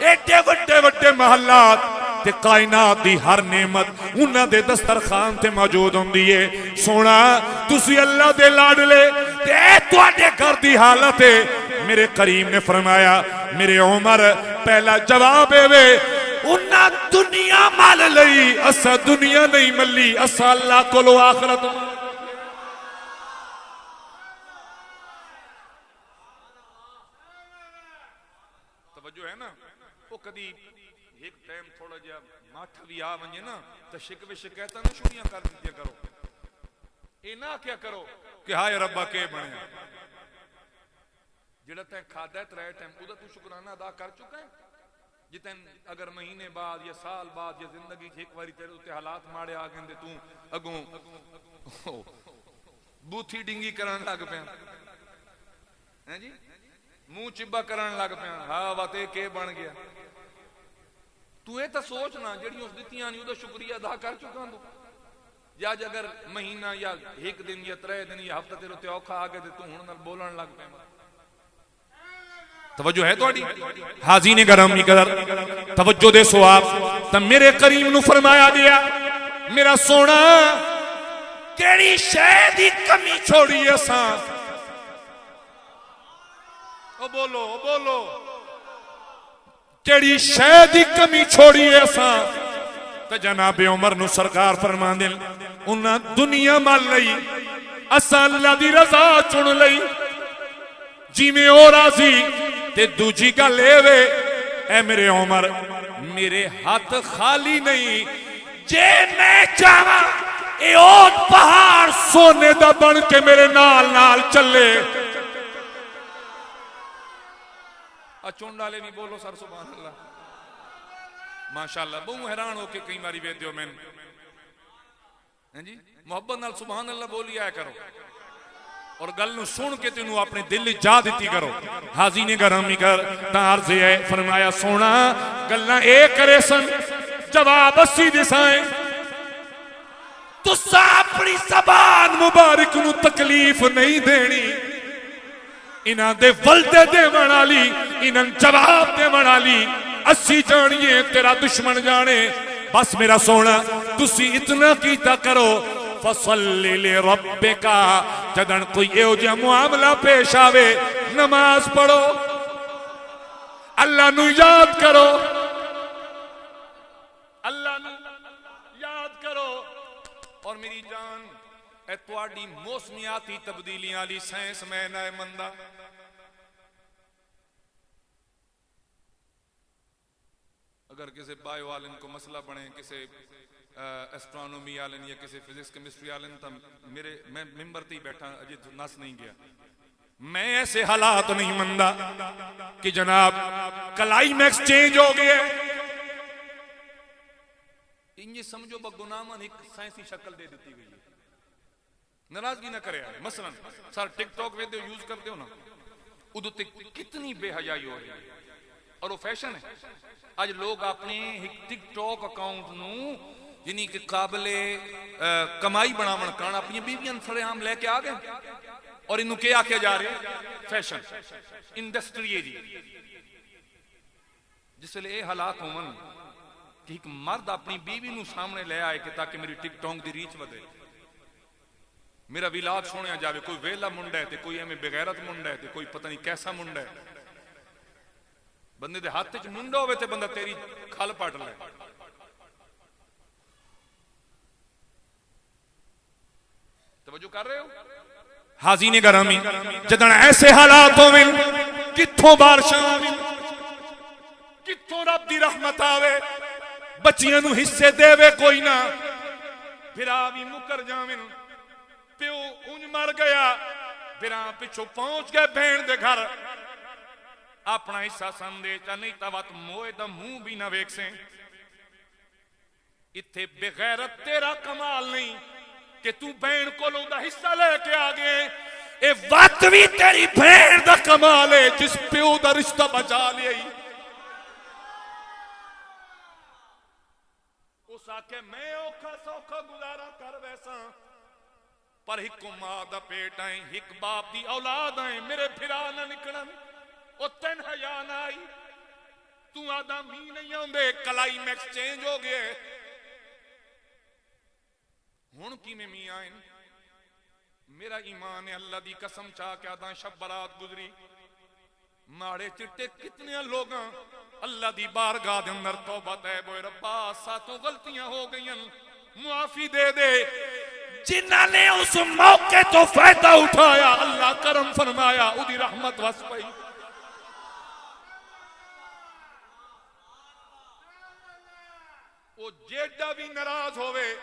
ایڈے وڈے وڈے محلات تے کائنات دی ہر نعمت انہاں دے دسترخوان تے موجود ہوندی ہے سونا تسی اللہ دے لاڈلے تے تواڈے گھر دی حالت ہے میرے کریم نے فرمایا میرے عمر پہلا جواب ہے وے انہاں دنیا مال لئی اسا دنیا نہیں ملی اسا اللہ کو لو آخرت توجہ ہے نا وہ کدی ایک ٹائم تھوڑا جا ماتھ بھی آ ونجے نا تو شکوے شکایتاں نہ شوڑیاں کر دیا کرو اے نہ کیا کرو کہ ہائے ربا کے بنے جڑا تے کھادا ہے 3 ٹائم او دا تو شکرانہ ادا کر چکا ہے جتن اگر مہینے بعد یا سال بعد یا زندگی ایک باری تیرے تے حالات ماڑے آ گئے تو اگوں بوتھی ڈنگی کرن لگ پیا ہیں جی منہ چبا کرن لگ پیا ہاں واتے کے بن گیا تو اے تے سوچ نہ جڑی اس دتیاں نہیں او دا شکریہ ادا کر چکا تو یا اگر مہینہ یا ایک دن یا 3 دن یا ہفتہ تیرے تے اوکھا آ گئے تے تو ہن نال بولن لگ پیا توجہ ہے تو حاضرین گرامی قدر توجہ دے سواب تب میرے کریم نو فرمایا گیا میرا سونا کیڑی شے دی کمی چھوڑی اساں او بولو کیڑی شے دی کمی چھوڑی اساں تے جناب عمر نو سرکار فرماندے انہاں دنیا مل لئی اساں اللہ دی رضا چن لئی جی میں او راضی تے دوجی گل اے وے اے میرے عمر میرے ہاتھ خالی نہیں جے میں چاہواں اے اوٹ پہاڑ سونے دا بن کے میرے نال نال چلے چون ڈالے نہیں بولو سر سبحان اللہ ماشاءاللہ بہت حیران ہو کے کئی باری ویدے ہو میں جی محبت نال سبحان اللہ بولی آیا کرو اور گل نو سن کے تینوں اپنے دل جا دیتی کرو حاضرین گرامی کر تارز ہے فرمایا سونا گلنا اے کرے سن جواب اسی دسائیں تو اپنی زبان مبارک نو تکلیف نہیں دینی انہاں دے ولدے دے منالی انہاں جواب دے منالی اسی جانیے تیرا دشمن جانے بس میرا سونا تسی اتنا کیتا کرو فصلی لربکا جدن کوئی ایو جا معاملہ پیش آوے نماز پڑھو اللہ نو یاد کرو اللہ نو یاد کرو اور میری جان اے تواڈی موسمیاتی تبدیلیاں لی سائنس میں نہ مندہ اگر کسی بائیو والن کو مسئلہ بنے کسی ایسٹرونومی والن یا کسی فزکس کیمسٹری والن تو میں ممبر تے بیٹھا اجے نس نہیں گیا میں ایسے حالات نہیں مندہ کہ جناب کلائمیکس چینج ہو گئے انجی سمجھو با گناہمن ایک سائنسی شکل دے دیتی گئی ناراضگی نہ کرے مثلا سر ٹک ٹاک ویڈیو یوز کرتے ہو نا ادھو تے کتنی بے حیائی ہو رہی ہے اور وہ فیشن ہے آج لوگ اپنے ٹک ٹاک اکاؤنٹ نو جنہی کے قابل کمائی بناون کرنا اپنی بیویاں سڑے عام لے کے آگئے اور انہوں کیا کیا جا رہے فیشن انڈسٹری ہے جی جس لئے اے حالات ہومن کہ ایک مرد اپنی بیوی نو سامنے لے آئے کہ تاکہ میری ٹک ٹاک دی ریچ ودے میرا ویلاگ سونے جاوے کوئی ویلا منڈا ہے تے کوئی ہمیں بغیرت منڈا ہے تے کوئی پتہ نہیں کیسا منڈا ہے بندے دے ہاتھ چ منڈا ہوئے تے بندہ تیری کھال پاٹ لے توجہ کر رہے ہو حاضرین گرامی جدن ایسے حالاتوں میں کتھوں بارشاں آویں کتھوں رب دی رحمت آوے بچیاں نو حصے دے وے کوئی نہ پھر آوی مکر جاویں پیو اونج مر گیا پھر پچھو پہنچ گئے بہن دے گھر اپنا حصہ سندے چا نہیں تا وقت موئے دا منہ بھی نہ ویک سے اتھے بغیرت تیرا کمال نہیں کہ تو بہن کو لوں دا حصہ لے کے آگے اے وقت بھی تیری بہن دا کمال ہے جس پیو دا رشتہ بچا لیا اس آکے میں اوکھا سوکھا گزارا کر ویسا پر ہک ماں دا پیٹ آئیں ہک باپ دی اولاد آئیں میرے پھرا نہ نکڑن او تن حیا نہ آئی تو آدم ہی نہیں ہوندے کلائی میکس چینج ہو گئے ہون کی میں می آئیں میرا ایمان ہے اللہ دی قسم چاہ کے آدھاں شب برات گزری ماڑے چٹے کتنے لوگاں اللہ دی بارگاہ دے اندر توبہ دے بوئے ربا ساتوں غلطیاں ہو گئیں معافی دے دے جنہاں نے اس موقع تو فائدہ اٹھایا اللہ کرم فرمایا ادھی رحمت وس پئی وہ جیڈا بھی ناراض ہوئے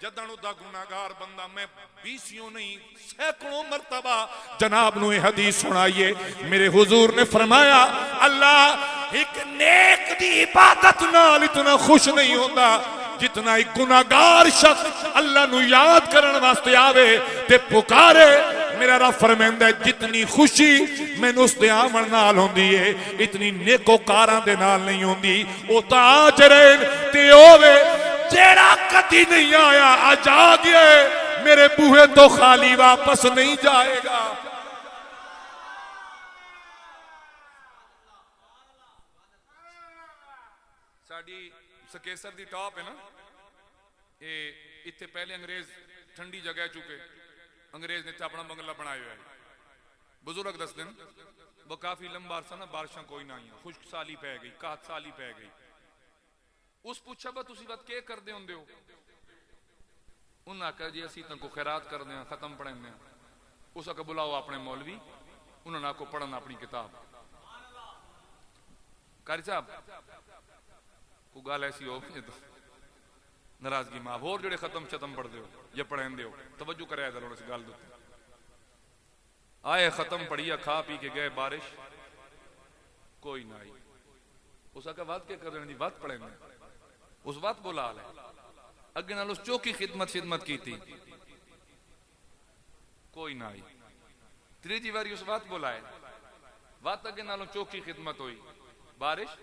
جدنو دا گناہگار بندہ میں بیسیوں نہیں سینکڑوں مرتبہ جناب نو حدیث سنائیے میرے حضور نے فرمایا اللہ ایک نیک دی عبادت نال اتنا خوش نہیں ہوتا جتنا ایک گناہگار شخص اللہ نو یاد کرن واسطے آوے تے پکارے میرا رب فرمائندا ہے جتنی خوشی میں اس دے آمن نال ہوندی ہے اتنی نیکوکاراں دے نال نہیں ہوندی او تاجرین تے ہووے جیڑا کدی نہیں آیا آج آگئے میرے بوہے تو خالی واپس نہیں جائے گا ساڑی سکیسر دی ٹاپ ہے نا اتھے پہلے انگریز ٹھنڈی جگہ چکے انگریز نے اپنا بنگلہ بنایا ہے بزرگ دس دن وہ کافی لمبا عرصہ نا بارشاں کوئی نہ آئیاں خشک سالی پہ گئی کات سالی پہ گئی اس پوچھا با تسی بات کیا کر دے ہوں ہو انہاں کہا جی اسی تن کو خیرات کر دیں ختم پڑھیں دیں اس کا بلاؤ اپنے مولوی انہوں نے کو پڑھنا اپنی کتاب قاری صاحب کو گال ایسی ہو تو ناراضگی معاف اور جڑے ختم شتم پڑھ دیو یا پڑھیں دیو توجہ کرے ادھر اس گال دیتے آئے ختم پڑھیا کھا پی کے گئے بارش کوئی نہ آئی اس کا وقت کیا کر رہے ہیں وقت پڑھیں گے اس وقت بولا لے اگے نال اس چوکی خدمت کی تھی کوئی نہ آئی تیجی باری اس وقت بولا ہے وقت اگے نالوں چوکی خدمت ہوئی بارش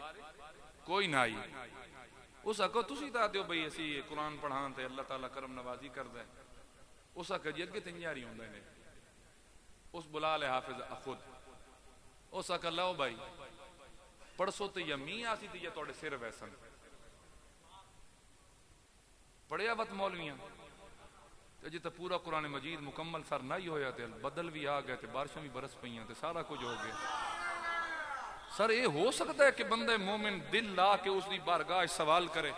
کوئی نہ آئی اس کو تسی تا دیو بھئی اسی قرآن پڑھان تے اللہ تعالیٰ کرم نوازی کر دے اس کا جی اگے تنجاری ہوں دے اس بلا لے حافظ خود اس کا لاؤ بھائی پڑسو تے یا می آسی تے یا توڑے سر ویسن پڑھیا وقت مولویاں جی تے پورا قرآن مجید مکمل سر نہ ہی ہویا تے بدل بھی آ گئے تے بارشیں بھی برس پئیاں تے سارا کچھ ہو گیا سر یہ ہو سکتا ہے کہ بندے مومن دل لا کے اس دی بارگاہ سوال کرے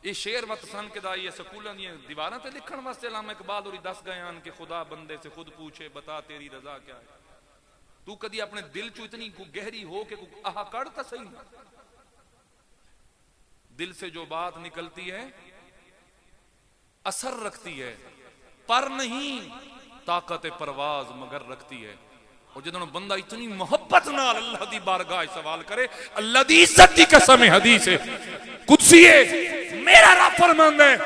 یہ شعر وقت سن کے دائی ہے سکولوں دی دیواراں تے لکھن واسطے علامہ اقبال اور 10 گیان کہ خدا بندے سے خود پوچھے بتا تیری رضا کیا ہے تو کدی اپنے دل چو اتنی گہری ہو کہ آہا کڑتا صحیح دل سے جو بات نکلتی ہے اثر رکھتی ہے پر نہیں طاقت پرواز مگر رکھتی ہے اور جدوں بندہ اتنی محبت نال اللہ دی بارگاہ سوال کرے اللہ دی عزت دی قسم حدیث ہے قدسی ہے میرا رب فرماندا ہے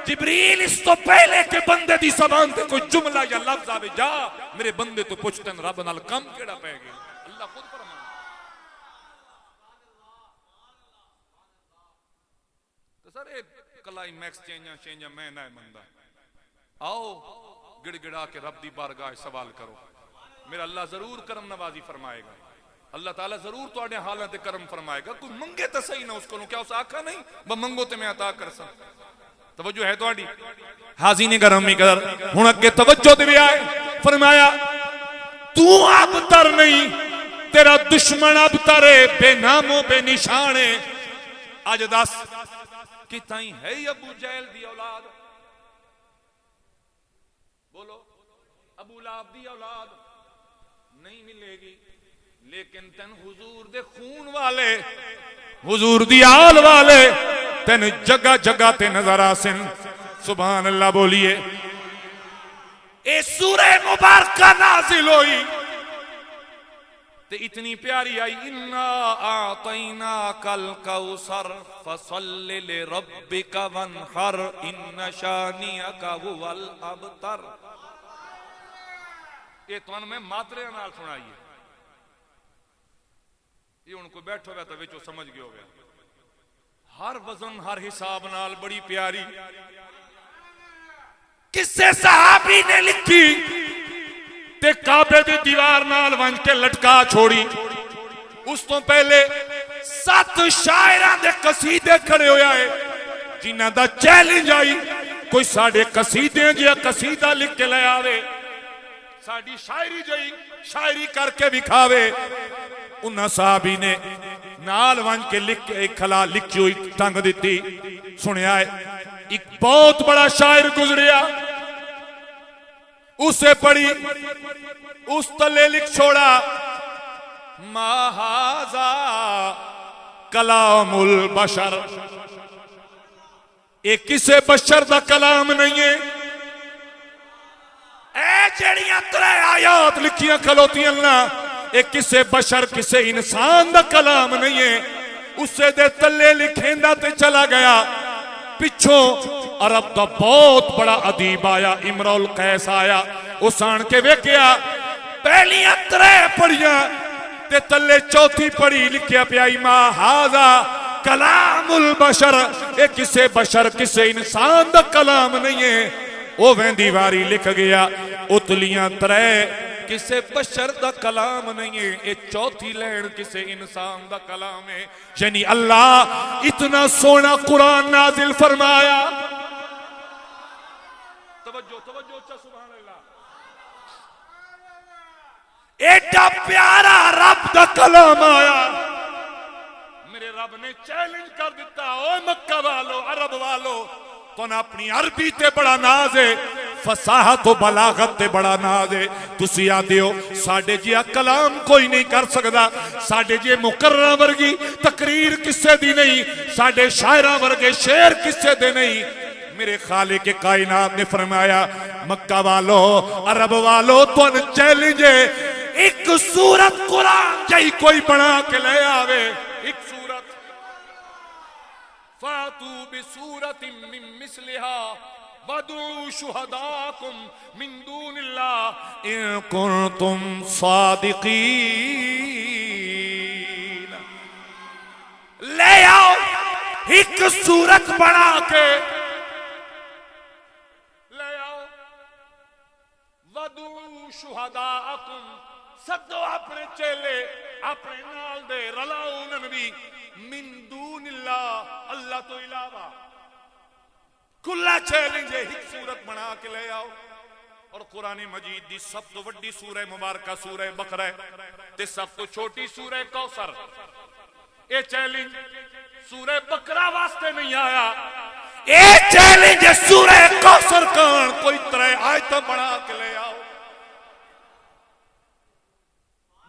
جبریل اس تو پہلے کہ بندے دی زبان تے کوئی جملہ یا لفظ آوے جا میرے بندے تو پوچھتن رب نال کم کیڑا پے گیا اللہ خود فرماندا تو سر اے کلائی میکس چینجا میں نہ مندا آؤ گڑ گڑا کے رب دی بارگاہ سوال کرو میرا اللہ ضرور کرم نوازی فرمائے گا اللہ تعالیٰ ضرور تو آنے حالات کرم فرمائے گا کوئی منگے تا صحیح نہ اس کو کیا اس آکھا نہیں منگو تے میں عطا کر سا توجہ ہے تو آڈی حاضرین گرامی قدر ہن اگے توجہ دے آئے فرمایا تو ابتر نہیں تیرا دشمن ابتر ہے بے نام و بے نشانے آج دس کتائیں ہے ابو جہل دی اولاد بولو ابو لہب دی اولاد نہیں ملے گی لیکن تن حضور دے خون والے حضور دی آل والے تن جگہ جگہ تے نظر آسن سبحان اللہ بولیے اے سورہ مبارکہ نازل ہوئی تے اتنی پیاری آئی اِنَّا آتَيْنَاكَ الْكَوْثَرَ فَصَلِّ لِرَبِّكَ وَانْحَرْ إِنَّ شَانِئَكَ هُوَ الْأَبْتَرُ یہ تو میں ماترے نال سنائیے یہ ان کو بیٹھو گیا تو وچو سمجھ گئے ہو گیا ہر وزن ہر حساب نال بڑی پیاری کس سے صحابی نے لکھی تے کعبے دی دیوار نال ونج کے لٹکا چھوڑی اس تو پہلے 7 شاعران دے قصیدے کھڑے ہویا ہے جنہاں دا چیلنج آئی کوئی ساڑھے قصیدے جیا قصیدہ لکھ کے لے آوے ساڑھی شاعری جائی شاعری کر کے بکھاوے انہاں صحابی نے نال ون کے لکھ کے ایک کھلا لکھی ہوئی ٹنگ دیتی سنیا ہے ایک بہت بڑا شاعر گزریا اسے پڑھی اس تلے لکھ چھوڑا ما ھذا کلام البشر ایک کسے بشر دا کلام نہیں ہے اے جڑیاں 3 آیات لکھیاں کھلوتی اللہ ایک کسے بشر کسے انسان دا کلام نہیں ہے اسے دے تلے لکھیں دا تے چلا گیا پچھوں عرب دا بہت بڑا ادیب آیا امرؤ القیس آیا اس آن کے ویکھیا پہلیاں 3 پڑھیاں تے تلے 4تھی پڑھی لکھیا پیائی ما ھذا کلام البشر ایک کسے بشر کسے انسان دا کلام نہیں ہے او ویندی واری لکھ گیا اتلیاں 3 کسے بشر دا کلام نہیں ہے اے 4تھی لین کسے انسان دا کلام ہے یعنی اللہ اتنا سونا قرآن نازل فرمایا توجہ اچھا سبحان اللہ.
ایڈا پیارا رب دا کلام آیا.
میرے رب نے چیلنج کر دیتا, اوے مکہ والو, عرب والو,
تن اپنی عربی تے بڑا ناز ہے, فصاحت و بلاغت تے بڑا ناز ہے. تسی آدھے ہو ساڈے جیا کلام کوئی نہیں کر سکدا, ساڈے جے مقررہ ورگی تقریر کسے دی نہیں, ساڈے شاعراں ورگے شعر کسے دے نہیں. میرے خالق کائنات نے فرمایا مکہ والو, عرب والو, تن چیلنج ہے, ایک سورت قرآن جائی کوئی بنا کے لے آوے.
ایک سورت, فاتو بسورت من مثلہا وَدُعُوا شُهَدَاءَكُم مِّن دُونِ اللَّهِ
ان کنتم صادقین. لے آؤ ایک سورت بنا کے
لے آؤ. وَدُعُوا شُهَدَاءَكُم, سدو اپنے چیلے اپنے نال دے, رلاؤ انہن بھی, من دون اللہ, اللہ تو علاوہ. کلا چیلنج ہے, ایک سورت بنا کے لے آؤ. اور قرآن مجید دی سب تو وڈی سورہ مبارکہ سورہ بقرہ تے سب تو چھوٹی سورہ کوثر. اے چیلنج سورہ بقرہ واسطے نہیں آیا,
اے چیلنج سورہ کوثر کان کوئی ترے آیت بنا کے لے آؤ.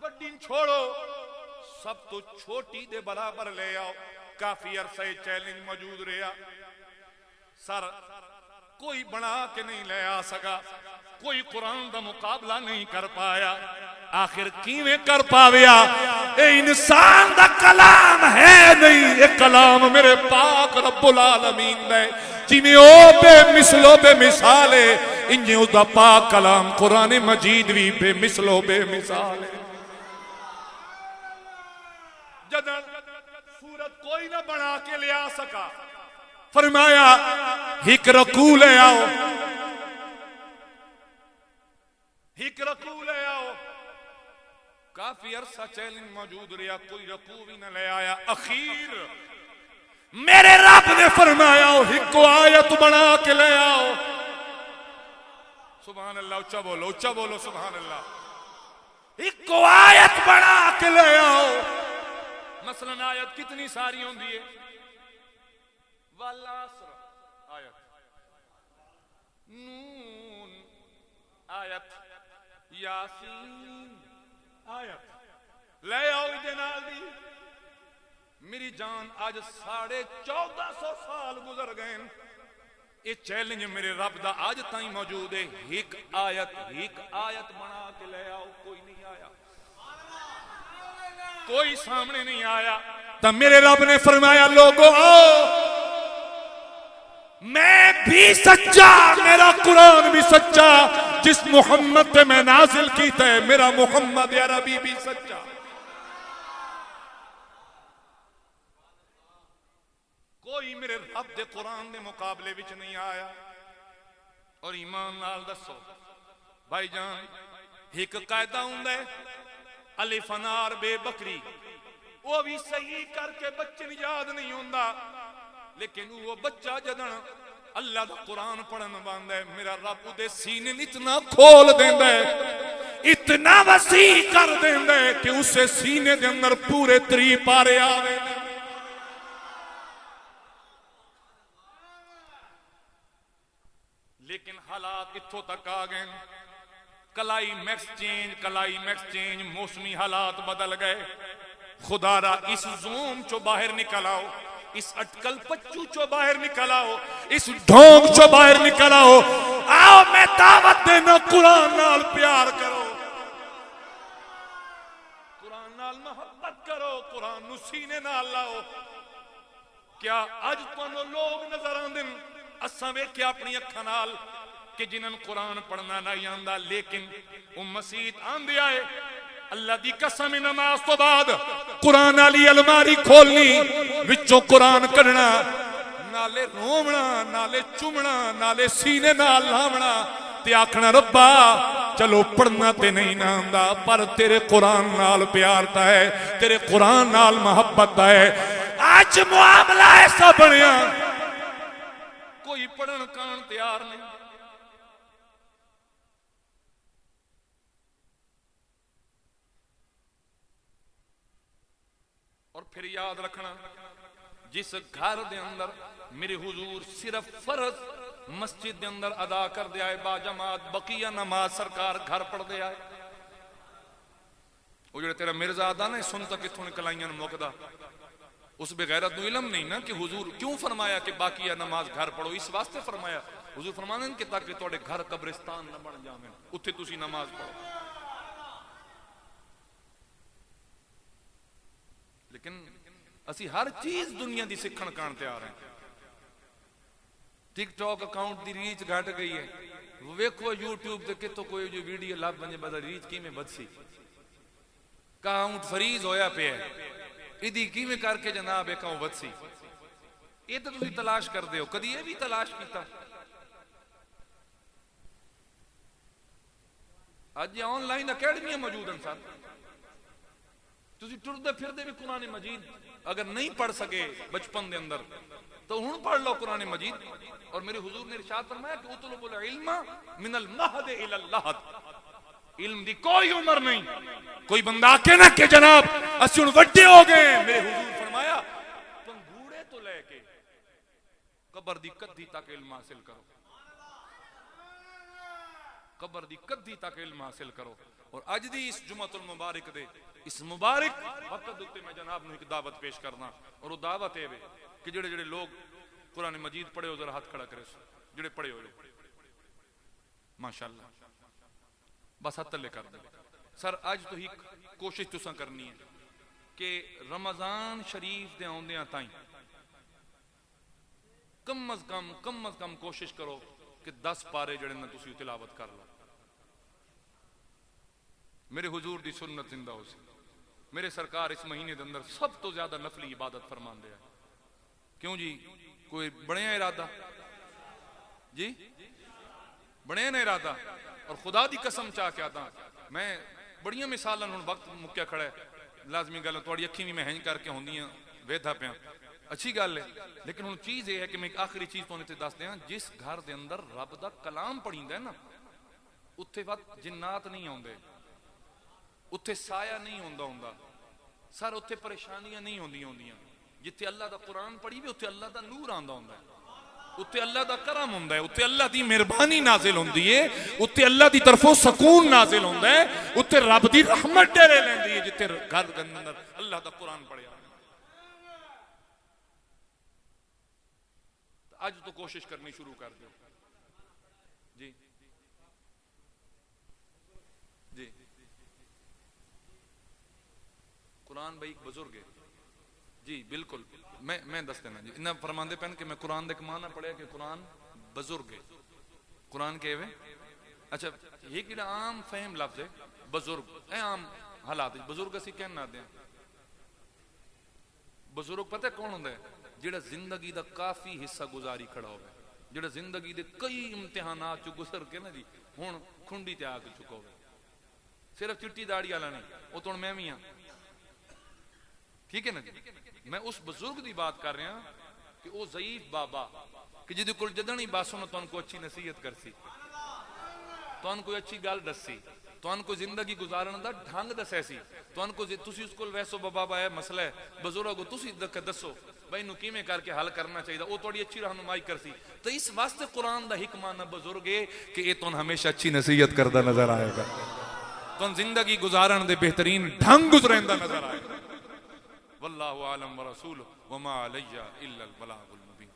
وڈی چھوڑو, سب تو چھوٹی دے برابر لے آؤ. کافی عرصہ چیلنج موجود رہا. سر کوئی بنا کے نہیں لے آ سکا, کوئی قرآن دا مقابلہ نہیں کر پایا.
آخر کیویں کر پاویا؟ اے انسان دا کلام ہے نہیں, اے کلام میرے پاک رب العالمین دے. جی میں او بے مثلو بے مثال ہے, انجھے اس دا پاک کلام قرآن مجید بھی بے مثلو بے مثال ہے.
جدن سورت کوئی نہ بنا کے لے آ سکا,
فرمایا ایک رکوع لے آؤ,
ایک رکوع لے آؤ. کافی عرصہ چیلنج موجود رہا, کوئی رکوع بھی نہ لے آیا. اخیر
میرے رب نے فرمایا ایک آیت بنا کے لے آؤ.
سبحان اللہ, اچھا بولو, اچھا بولو, سبحان اللہ.
ایک آیت بنا کے لے آؤ.
مثلا آیت کتنی ساری ہوندی ہے؟ والعصر آیت, نون آیت, یاسین آیت. لے آؤ جنال دی. میری جان آج 1450 سال گزر گئے, یہ چیلنج میرے رب دا آج تائیں موجود ہے. ایک آیت بنا کے لے آؤ. کوئی نہیں آیا, کوئی سامنے نہیں آیا.
تو میرے رب نے فرمایا لوگو آؤ, میں بھی سچا, میرا قرآن بھی سچا, جس محمد پہ میں نازل کیتا ہے میرا محمد عربی بھی سچا.
کوئی میرے رب دے قرآن دے مقابلے وچ نہیں آیا. اور ایمان نال دسو بھائی جان, ایک قاعدہ ہوندا ہے الف انار بے بکری, وہ بھی صحیح کر کے بچے یاد نہیں ہوندا, لیکن وہ بچہ جدن اللہ دا قرآن پڑھن باندھا ہے, میرا رب دے سینے اتنا کھول دیندا ہے,
اتنا وسیع کر دیندا ہے کہ اسے سینے دے اندر پورے 3 پارے آوے.
لیکن حالات اتھوں تک آ گئے, کلائی میکس چینج, موسمی حالات بدل گئے. خدا را اس زوم چو باہر نکل آؤ, اس اٹکل پچو چو باہر نکل آؤ, اس
ڈھونگ چو باہر نکل آؤ. آؤ میں دعوت دینا, قرآن نال پیار کرو,
قرآن نال محبت کرو, قرآن نو سینے نال لاؤ. کیا اج تانوں لوگ نظر آندے اساں ویکھیا اپنی اکھاں نال کہ جنہاں قرآن پڑھنا نہیں آندا, لیکن وہ مسجد آندے آئے. اللہ دی قسم نماز تو بعد
قرآن علی الماری کھولنی, وچوں قرآن کڑنا,
نالے رومنا, نالے چمنا, نالے
سینے نال لاونا, تے آکھنا ربا چلو پڑھنا تے نہیں نامدا, پر تیرے قرآن نال پیار تا ہے, تیرے قرآن نال محبت تا ہے. آج معاملہ ایسا بنیا,
کوئی پڑھن کان تیار نہیں. اور پھر یاد رکھنا جس گھر دے اندر میرے حضور صرف فرض مسجد دے اندر ادا کر دے آئے با جماعت، بقیہ نماز سرکار گھر پڑھ دے آئے. وہ جڑے تیرا مرزا آدھا نا سنتا کتوں نکلائیاں موقدہ، اس بغیرت نو علم نہیں نا کہ حضور کیوں فرمایا کہ باقیہ نماز گھر پڑھو. اس واسطے فرمایا حضور فرمانے کہ تاکہ تواڈے گھر قبرستان نہ بن جاویں، اتھے تسی نماز پڑھو. لیکن اسی ہر چیز دنیا دی سکھن کان تیار ہیں. ٹک ٹاک اکاؤنٹ دی ریچ گھٹ گئی ہے، ویکھو یوٹیوب تے کتوں کوئی جو ویڈیو لب بنے بدل ریچ کیویں بدسی، اکاؤنٹ فریز ہویا پیا ہے، ادی کیویں کر کے جناب اکاؤنٹ بدسی. یہ تو تسی تلاش کر دیو، کدی یہ بھی تلاش کیتا؟ اج یہ آن لائن اکیڈمیاں موجود ہیں سر، تسی ٹردے پھردے بھی قرآن مجید اگر نہیں پڑھ سکے بچپن دے اندر تو ہن پڑھ لو قرآن مجید. اور میرے حضور نے ارشاد فرمایا کہ اطلب العلم من المہد الی اللحد، علم دی کوئی عمر نہیں.
کوئی بندہ آکے نا کہ جناب اسی ہن وڈے ہو گئے،
میرے حضور فرمایا پنگوڑے تو لے کے قبر دی کدی تک علم حاصل کرو، قبر دی کدی تک علم حاصل کرو. اور اج دی اس جمعۃ المبارک دے اس مبارک وقت تے میں جناب نو ایک دعوت پیش کرنا، اور وہ دعوت ہے کہ جڑے جڑے لوگ قرآن مجید پڑھے ہو ذرا ہاتھ کھڑا کرے، جڑے پڑھے ہو ماشاءاللہ بس ہاتھ تلے کر دیں. سر اج تو ہی کوشش تساں کرنی ہے کہ رمضان شریف دے آندیاں تائیں کم از کم کوشش کرو کہ 10 پارے جڑے نا تسی تلاوت کر لو. میرے حضور دی سنت زندہ ہو سی. میرے سرکار اس مہینے دے اندر سب تو زیادہ نفلی عبادت فرمان دیا. کیوں جی؟ کوئی بڑھیا ارادہ جی؟ بڑھیا نہ ارادہ. اور خدا دی قسم چاہ کے آتا میں بڑیاں مثالاں ہن وقت مکیا کھڑا ہے، لازمی گل تھوڑی اکھیں بھی میں ہنج کر کے ہوندیاں ویدھا پیاں، اچھی گل ہے. لیکن ہن چیز یہ ہے کہ میں ایک آخری چیز تھوڑے تے دس دیاں، جس گھر دے اندر رب دا کلام پڑھیندا ہے نا اتھے وقت جنات نہیں آندے، اتھے سایہ نہیں ہوندا سر، اتھے پریشانیاں نہیں ہوندیاں. جتھے اللہ دا قرآن پڑھی بھی اتھے اللہ دا نور آندا ہوندا ہے، اتھے اللہ دا کرم ہوندا ہے، اتھے اللہ دی مہربانی نازل ہوندی ہے، اتھے اللہ دی طرفوں سکون نازل ہوندا ہے، اتھے رب دی رحمت ڈیرے لیندی ہے جتھے گھر دے اندر اللہ دا قرآن پڑھیا. اج تو کوشش کرنی شروع کر دو جی جی. قرآن بھائی ایک بزرگ ہے جی، بالکل میں دس دینا جی. انہیں فرماندے پہن کہ میں قرآن دے کمانا پڑھیا کہ قرآن بزرگ ہے. قرآن کے ہوئے اچھا یہ کہ عام فہم لفظ ہے بزرگ، اے عام حالات بزرگ اسی کہنا دیں. بزرگ پتہ کون ہوندہ ہے؟ جڑا زندگی دا کافی حصہ گزاری کھڑا ہوئے، جڑا زندگی دے کئی امتحانات چو گزر کے نا جی ہون کھنڈی تے آکے چکا ہوئے. صرف چٹی داڑی والا نہیں، وہ تو میں میاں ٹھیک ہے نا جی. میں اس بزرگ دی بات کر رہا ہوں کہ وہ ضعیف بابا کہ جدی کل جدن ہی باسوں نے تو ان کو اچھی نصیحت کرسی، تو ان کو اچھی گال دسی، تو ان کو زندگی گزارن دا ڈھنگ دسے سی، تو ان کو تسی اس کو ویسو بابا ہے مسئلہ ہے بزرگو تسی دسو بھائی نو کیمیں کر کے حل کرنا چاہیے، وہ تھوڑی اچھی رہنمائی کرسی. تو اس واسطے قرآن دا حکمہ نہ بزرگ ہے کہ یہ تو ہمیشہ اچھی نصیحت کردہ نظر آئے گا، تو زندگی گزارن دے بہترین ڈھنگ گزرندہ نظر آئے گا. واللہ عالم ورسولہ وما علیہ الا البلاغ المبین.